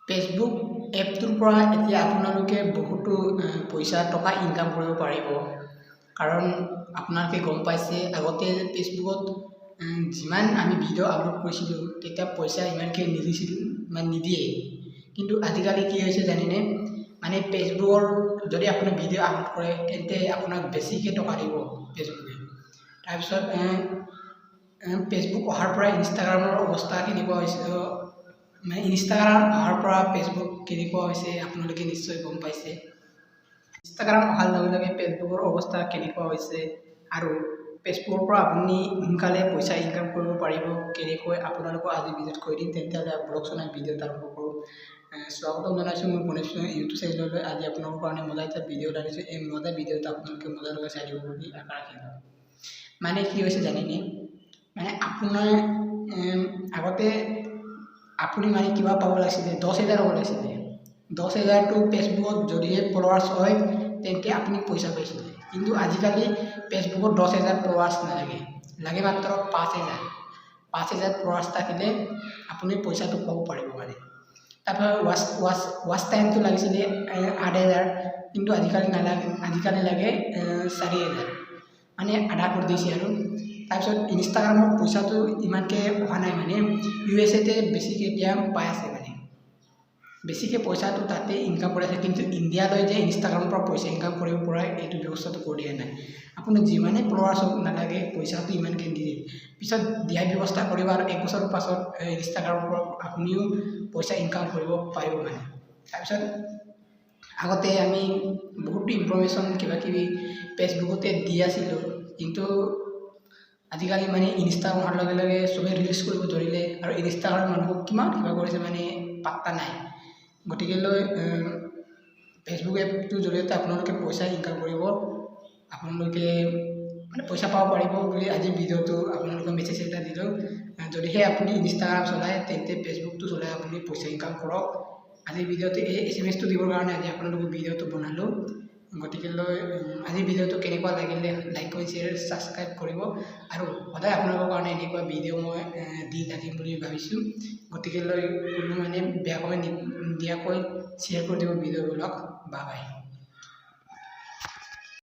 Facebook এপটোৰ পৰা এতিয়া আপোনালোকে বহুতো পইচা টকা ইনকাম কৰিব পাৰিব। কাৰণ আপোনালোকে গম পাইছে আগতে ফেচবুকত যিমান আমি ভিডিঅ' আপলোড কৰিছিলোঁ তেতিয়া পইচা ইমানকৈ নিদিয়ে। কিন্তু আজিকালি কি হৈছে জানেনে, মানে ফেচবুকৰ যদি আপুনি ভিডিঅ' আপলোড কৰে তেন্তে আপোনাক বেছিকৈ টকা দিব ফেচবুকে। তাৰপিছত ফেচবুক অহাৰ পৰা ইনষ্টাগ্ৰামৰ অৱস্থা কেনেকুৱা হৈছে, মানে ইনষ্টাগ্ৰাম অহাৰ পৰা ফেচবুক কেনেকুৱা হৈছে আপোনালোকে নিশ্চয় গম পাইছে। ইনষ্টাগ্ৰাম অহাৰ লগে লগে ফেচবুকৰ অৱস্থা কেনেকুৱা হৈছে আৰু ফেচবুকৰ পৰা আপুনি সোনকালে পইচা ইনকাম কৰিব পাৰিব কেনেকৈ আপোনালোকক আজি ভিডিঅ'ত কৈ দিম। তেতিয়াহ'লে ব্লগ চলাই ভিডিঅ'ত আৰম্ভ কৰোঁ। স্বাগতম জনাইছোঁ মোৰ গণেশ ইউটিউব চেনেললৈ। আজি আপোনালোকৰ কাৰণে মজা এটা ভিডিঅ'ত আনিছোঁ। এই মজা ভিডিঅ'টো আপোনালোকে মজা লগাই চাই দিব বুলি আশা ৰাখিলোঁ। মানে কি হৈছে জানেনে, মানে আপোনাৰ আগতে আপুনি মানে কিবা পাব লাগিছিলে 10,000 হ'ব লাগিছিলে। 10,000টো ফেচবুকত যদিহে ফলোৱাৰ্ছ হয় তেন্তে আপুনি পইচা পাইছিলে। কিন্তু আজিকালি ফেচবুকত 10,000 ফলোৱাৰ্ছ নালাগে, লাগে মাত্ৰ 5,000। 5,000 ফলোৱাৰ্ছ থাকিলে আপুনি পইচাটো পাব পাৰিব মানে। তাৰপৰা ৱাচ টাইমটো লাগিছিলে 8,000, কিন্তু আজিকালি নালাগে, আজিকালি লাগে 4,000, মানে আধা কৰি দিছে আৰু। তাৰপিছত ইনষ্টাগ্ৰামত পইচাটো ইমানকৈ অহা নাই, মানে USA বেছিকৈ এতিয়া পাই আছে, মানে বেছিকৈ পইচাটো তাতে ইনকাম কৰি আছে। কিন্তু ইণ্ডিয়ালৈ যে ইনষ্টাগ্ৰামৰ পৰা পইচা ইনকাম কৰিব পৰা এইটো ব্যৱস্থাটো কৰি দিয়া নাই। আপুনি যিমানেই ফলোৱাৰ্ছ হওক নালাগে, পইচাটো ইমানকৈ দিয়ে, পিছত দিয়াৰ ব্যৱস্থা কৰিব আৰু 1 বছৰৰ পাছত ইনষ্টাগ্ৰামৰ পৰা আপুনিও পইচা ইনকাম কৰিব পাৰিব মানে। তাৰপিছত আগতে আমি বহুতো ইনফৰ্মেশ্যন কিবাকিবি ফেচবুকতে দি আছিলোঁ, কিন্তু আজিকালি মানে ইনষ্টাগ্ৰাম অহাৰ লগে লগে চবেই ৰিলচ কৰিব ধৰিলে আৰু ইনষ্টাগ্ৰাম মানুহক কিমান কিবা কৰিছে মানে পাত্তা নাই। গতিকেলৈ ফেচবুক এপটোৰ জৰিয়তে আপোনালোকে পইচা ইনকাম কৰিব, আপোনালোকে মানে পইচা পাব পাৰিব বুলি আজি ভিডিঅ'টো আপোনালোকক মেছেজ এটা দিলোঁ। যদিহে আপুনি ইনষ্টাগ্ৰাম চলায় তেন্তে ফেচবুকটো চলাই আপুনি পইচা ইনকাম কৰক। আজি ভিডিঅ'টো এই SMS-টো দিবৰ কাৰণে আজি আপোনালোকক ভিডিঅ'টো বনালোঁ। গতিকেলৈ আজি ভিডিঅ'টো কেনেকুৱা লাগিলে লাইক কৰি শ্বেয়াৰ ছাবস্ক্ৰাইব কৰিব আৰু সদায় আপোনালোকৰ কাৰণে এনেকুৱা ভিডিঅ' মই দি থাকিম বুলি ভাবিছোঁ। গতিকেলৈ কোনো মানে বেয়া কমেণ্ট নিদিয়াকৈ শ্বেয়াৰ কৰি দিব ভিডিঅ'বিলাক। Bye bye.